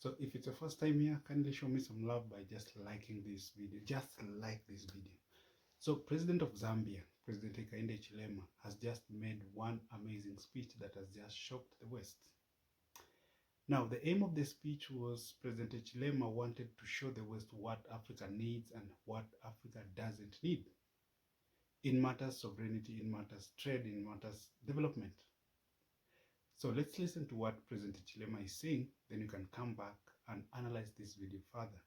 So if it's your first time here, kindly show me some love by just liking this video. Just like this video. So President of Zambia, President Hakainde Hichilema, has just made one amazing speech that has just shocked the West. Now, the aim of the speech was President Hichilema wanted to show the West what Africa needs and what Africa doesn't need in matters sovereignty, in matters trade, in matters development. So let's listen to what President Hichilema is saying, then you can come back and analyze this video further.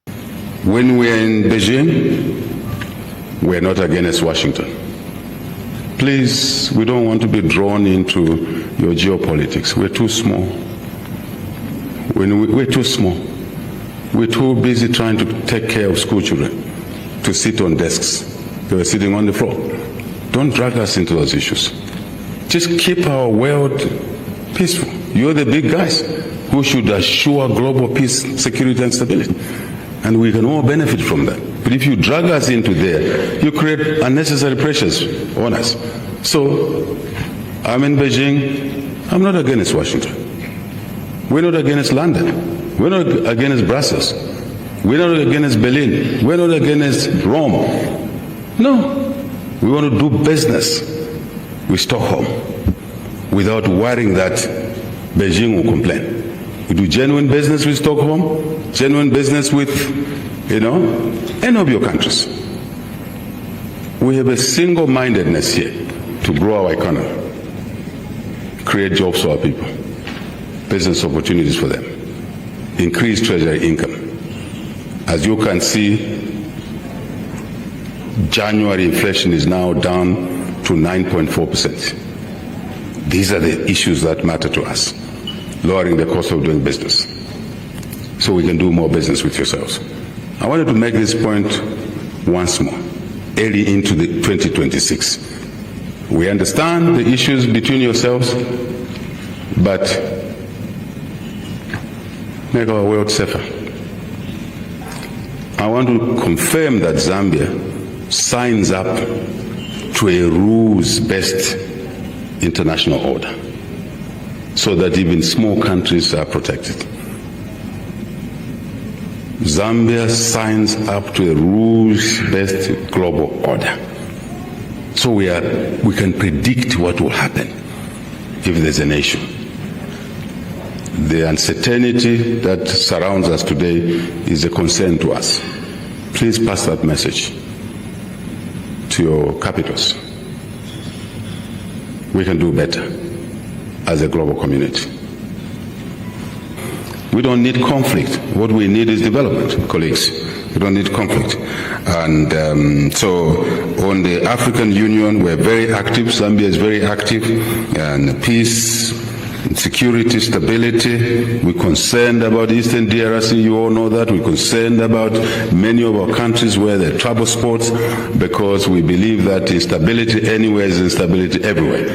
When we are in Beijing, we are not against Washington. Please, we don't want to be drawn into your geopolitics. We're too small. We're too small. We're too busy trying to take care of school children to sit on desks. They were sitting on the floor. Don't drag us into those issues. Just keep our world peaceful. You're the big guys who should assure global peace, security, and stability. And we can all benefit from that. But if you drag us into there, you create unnecessary pressures on us. So, I'm in Beijing. I'm not against Washington. We're not against London. We're not against Brussels. We're not against Berlin. We're not against Rome. No. We want to do business with Stockholm without worrying that Beijing will complain. We do genuine business with Stockholm, genuine business with, any of your countries. We have a single-mindedness here to grow our economy, create jobs for our people, business opportunities for them, increase treasury income. As you can see, January inflation is now down to 9.4%. These are the issues that matter to us. Lowering the cost of doing business so we can do more business with yourselves. I wanted to make this point once more, early into the 2026. We understand the issues between yourselves, but make our world safer. I want to confirm that Zambia signs up to a rules-based international order so that even small countries are protected. Zambia signs up to a rules-based global order. So we can predict what will happen if there's an issue. The uncertainty that surrounds us today is a concern to us. Please pass that message to your capitals. We can do better as a global community. We don't need conflict. What we need is development, colleagues. We don't need conflict. And so on the African Union, we're very active. Zambia is very active. And peace, security, stability. We're concerned about Eastern DRC. You all know that. We're concerned about many of our countries where there are trouble spots because we believe that instability anywhere is instability everywhere.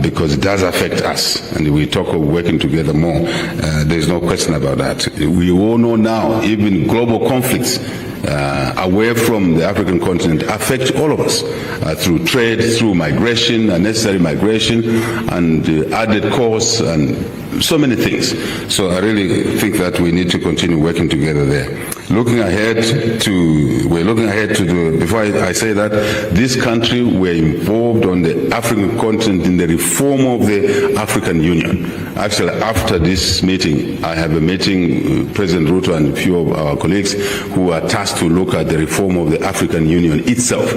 Because it does affect us, and we talk of working together more. There's no question about that. We all know now, even global conflicts away from the African continent affect all of us through trade, through migration, unnecessary migration, and added costs, and so many things. So I really think that we need to continue working together there. We're looking ahead to before I say that, this country, we're involved on the African continent in the reform of the African Union. Actually, after this meeting, I have a meeting with President Ruto and a few of our colleagues who are tasked to look at the reform of the African Union itself.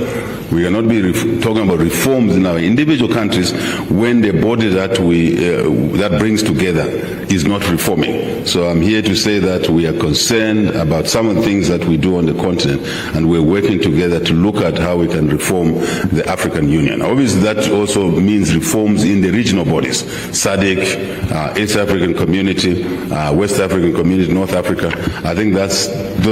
We cannot be talking about reforms in our individual countries when the body that that brings together is not reforming. So I'm here to say that we are concerned about some of the things that we do on the continent, and we're working together to look at how we can reform the African Union. Obviously, that also means reforms in the regional bodies, SADC, East African Community, West African Community, North Africa. I think those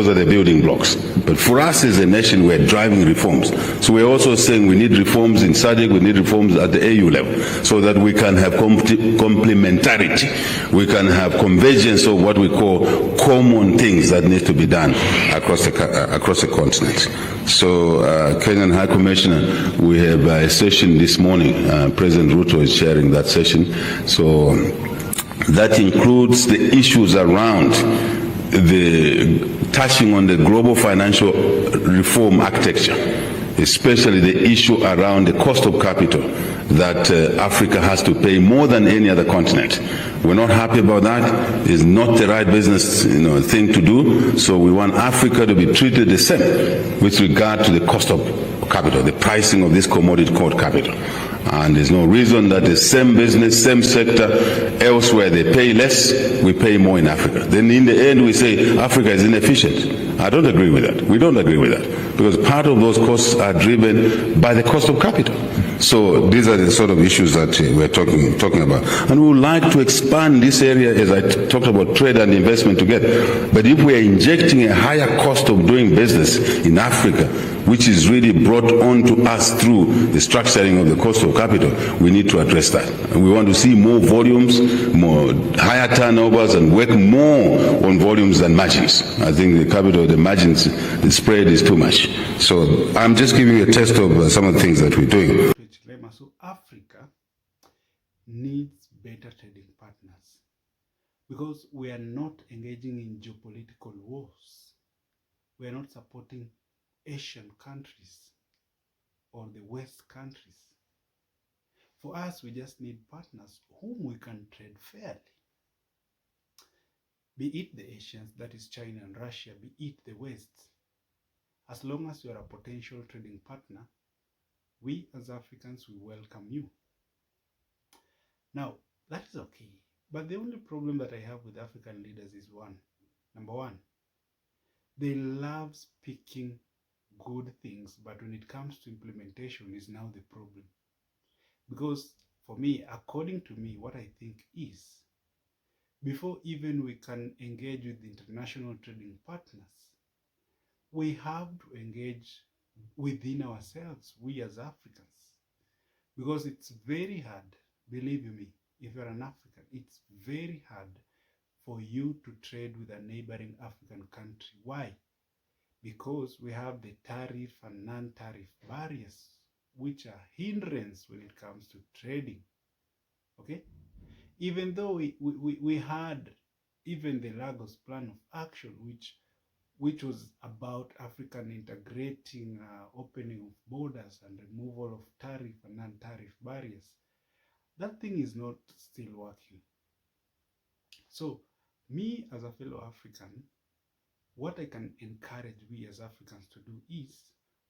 are the building blocks. But for us as a nation, we're driving reforms. So we're also saying we need reforms in SADC, we need reforms at the AU level, so that we can have complementarity. We can have convergence of what we call common things that need to be done across the continent. So, Kenyan High Commissioner, we have a session this morning. President Ruto is chairing that session. So That includes the issues around touching on the global financial reform architecture, especially the issue around the cost of capital that Africa has to pay more than any other continent. We're not happy about that. It's not the right business thing to do. So we want Africa to be treated the same with regard to the cost of capital, the pricing of this commodity called capital. And there's no reason that the same business, same sector, elsewhere they pay less, we pay more in Africa. Then in the end we say Africa is inefficient. I don't agree with that. We don't agree with that. Because part of those costs are driven by the cost of capital. So these are the sort of issues that we're talking about. And we would like to expand this area, as I talked about trade and investment together. But if we are injecting a higher cost of doing business in Africa, which is really brought on to us through the structuring of the cost of capital, we need to address that. And we want to see more volumes, more higher turnovers, and work more on volumes than margins. I think the capital, the margins, the spread is too much. So I'm just giving you a test of some of the things that we're doing. So Africa needs better trading partners because we are not engaging in geopolitical wars. We are not supporting Asian countries or the West countries. For us, we just need partners whom we can trade fairly. Be it the Asians, that is China and Russia, be it the West. As long as you are a potential trading partner, we as Africans, we welcome you. Now, that is okay. But the only problem that I have with African leaders is one. Number one, they love speaking good things, but when it comes to implementation is now the problem. Because for me, according to me, what I think is, before even we can engage with international trading partners, we have to engage within ourselves, we as Africans. Because it's very hard, believe me, if you're an African, it's very hard for you to trade with a neighboring African country. Why? Because we have the tariff and non-tariff barriers, which are hindrance when it comes to trading. Okay? Even though we had even the Lagos Plan of Action, which was about African integrating, opening of borders and removal of tariff and non-tariff barriers, that thing is not still working. So, me as a fellow African, what I can encourage we as Africans to do is,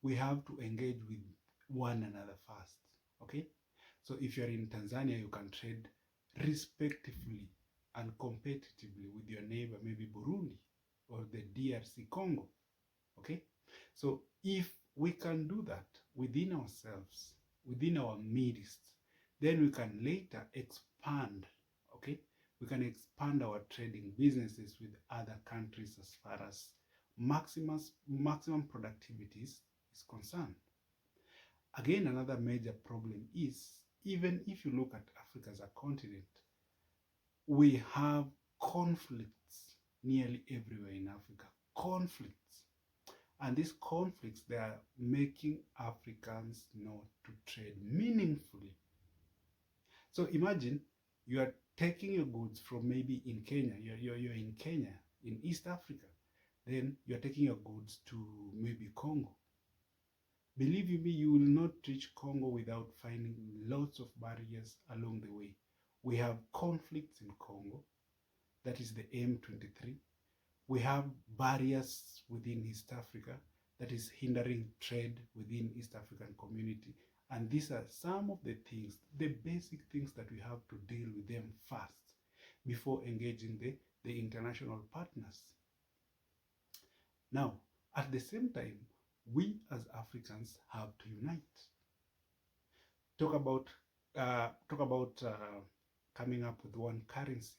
we have to engage with one another first, okay? So if you're in Tanzania, you can trade respectively and competitively with your neighbor, maybe Burundi or the DRC Congo, okay? So if we can do that within ourselves, within our midst, then we can later expand, okay? We can expand our trading businesses with other countries as far as maximum productivity is concerned. Again, another major problem is, even if you look at Africa as a continent, we have conflicts nearly everywhere in Africa. Conflicts. And these conflicts, they are making Africans not to trade meaningfully. So imagine you are taking your goods from maybe in Kenya, you're in Kenya, in East Africa, then you're taking your goods to maybe Congo. Believe me, you will not reach Congo without finding lots of barriers along the way. We have conflicts in Congo, that is the M23. We have barriers within East Africa that is hindering trade within East African community. And these are some of the things, the basic things that we have to deal with them first before engaging the international partners. Now, at the same time, we as Africans have to unite. Talk about coming up with one currency.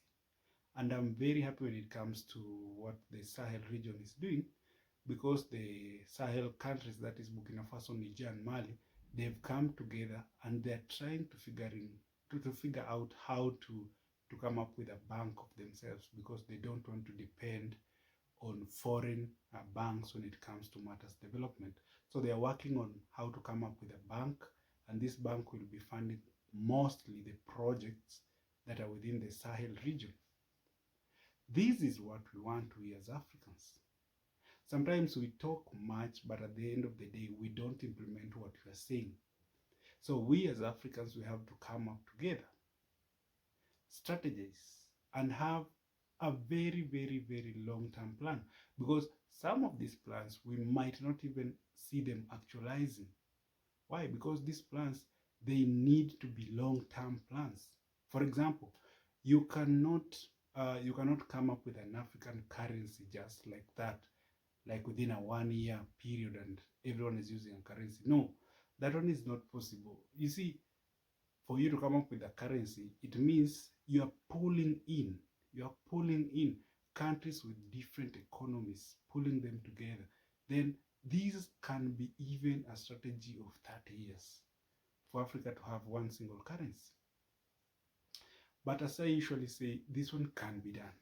And I'm very happy when it comes to what the Sahel region is doing, because the Sahel countries, that is Burkina Faso, Niger, and Mali, they've come together and they're trying to figure out how to come up with a bank of themselves, because they don't want to depend on foreign banks when it comes to matters development. So they are working on how to come up with a bank, and this bank will be funding mostly the projects that are within the Sahel region. This is what we want, we as Africans. Sometimes we talk much, but at the end of the day, we don't implement what we are saying. So we as Africans, we have to come up together, strategize, and have a very, very, very long-term plan, because some of these plans, we might not even see them actualizing. Why? Because these plans, they need to be long-term plans. For example, you cannot come up with an African currency just like that, like within a 1 year period and everyone is using a currency. No, that one is not possible. You see, for you to come up with a currency, it means you are pulling in countries with different economies, pulling them together. Then this can be even a strategy of 30 years for Africa to have one single currency. But as I usually say, this one can be done.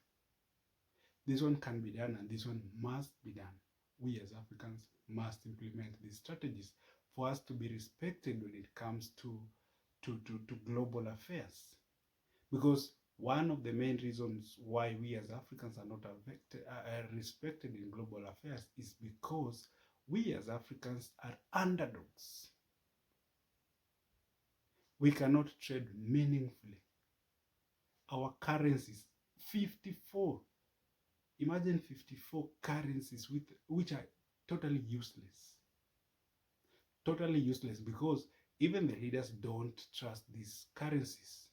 This one can be done, and this one must be done. We as Africans must implement these strategies for us to be respected when it comes to global affairs. Because one of the main reasons why we as Africans are not respected in global affairs is because we as Africans are underdogs. We cannot trade meaningfully. Our currencies, 54. Imagine 54 currencies which are totally useless. Totally useless, because even the leaders don't trust these currencies.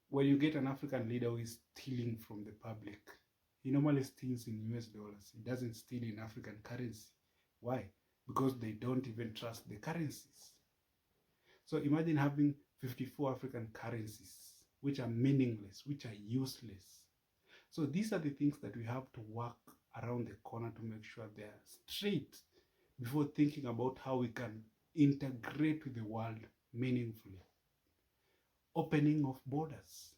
When you get an African leader who is stealing from the public, he normally steals in US dollars. He doesn't steal in African currency. Why? Because they don't even trust the currencies. So imagine having 54 African currencies which are meaningless, which are useless. So these are the things that we have to work around the corner to make sure they are straight before thinking about how we can integrate with the world meaningfully. Opening of borders,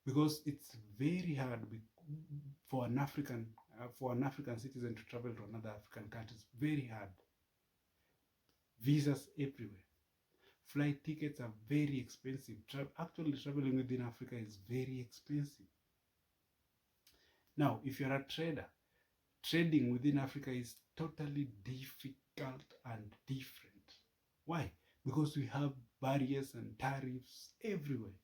because it's very hard for an African citizen to travel to another African country. It's very hard. Visas everywhere. Flight tickets are very expensive. Actually, traveling within Africa is very expensive. Now, if you're a trader, trading within Africa is totally difficult and different. Why? Because we have barriers and tariffs everywhere.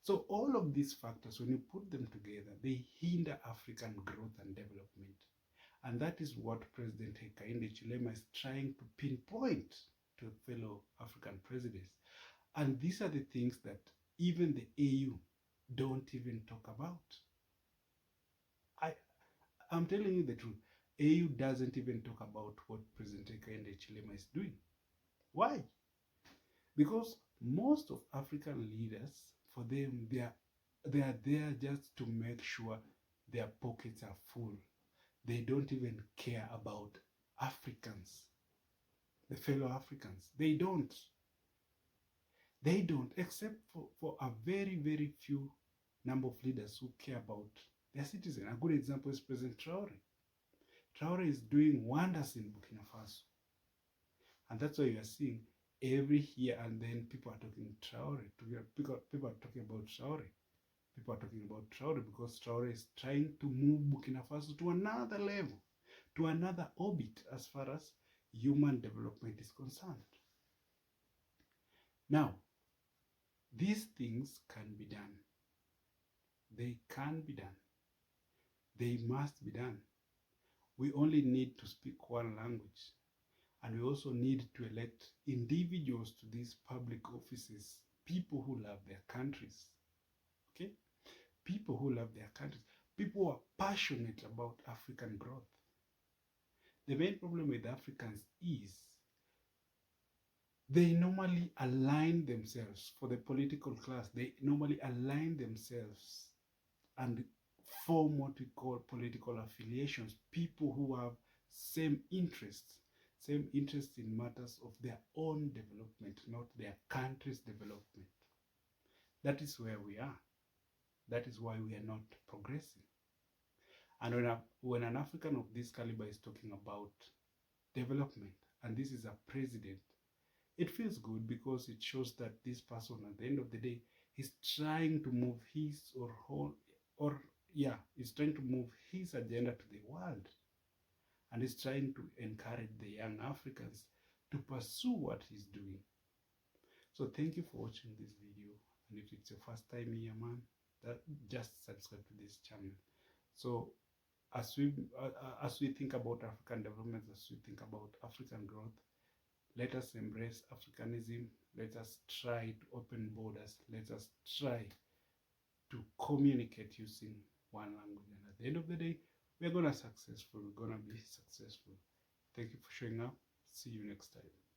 So all of these factors, when you put them together, they hinder African growth and development. And that is what President Hakainde Hichilema is trying to pinpoint to fellow African presidents. And these are the things that even the AU don't even talk about. I'm telling you the truth. AU doesn't even talk about what President Hakainde Hichilema is doing. Why? Because most of African leaders, for them, they are there just to make sure their pockets are full. They don't even care about Africans, the fellow Africans. They don't, except for a very, very few number of leaders who care about their citizens. A good example is President Traoré. Traoré is doing wonders in Burkina Faso. And that's why you are seeing every here and then people are talking Traoré. People are talking about Traoré. People are talking about Traoré because Traoré is trying to move Burkina Faso to another level, to another orbit as far as human development is concerned. Now, these things can be done. They can be done. They must be done. We only need to speak one language. And we also need to elect individuals to these public offices, people who love their countries. Okay? People who love their countries. People who are passionate about African growth. The main problem with Africans is they normally align themselves, for the political class, they normally align themselves and form what we call political affiliations. People who have same interests in matters of their own development, not their country's development. That is where we are. That is why we are not progressing. And when an African of this caliber is talking about development, and this is a president, it feels good because it shows that this person at the end of the day is trying to move his he's trying to move his agenda to the world, and is trying to encourage the young Africans to pursue what he's doing. So thank you for watching this video, and if it's your first time here, man, just subscribe to this channel. So as we think about African development, as we think about African growth, let us embrace Africanism. Let us try to open borders. Let us try to communicate using one language. And at the end of the day, we're gonna be successful. Thank you for showing up. See you next time.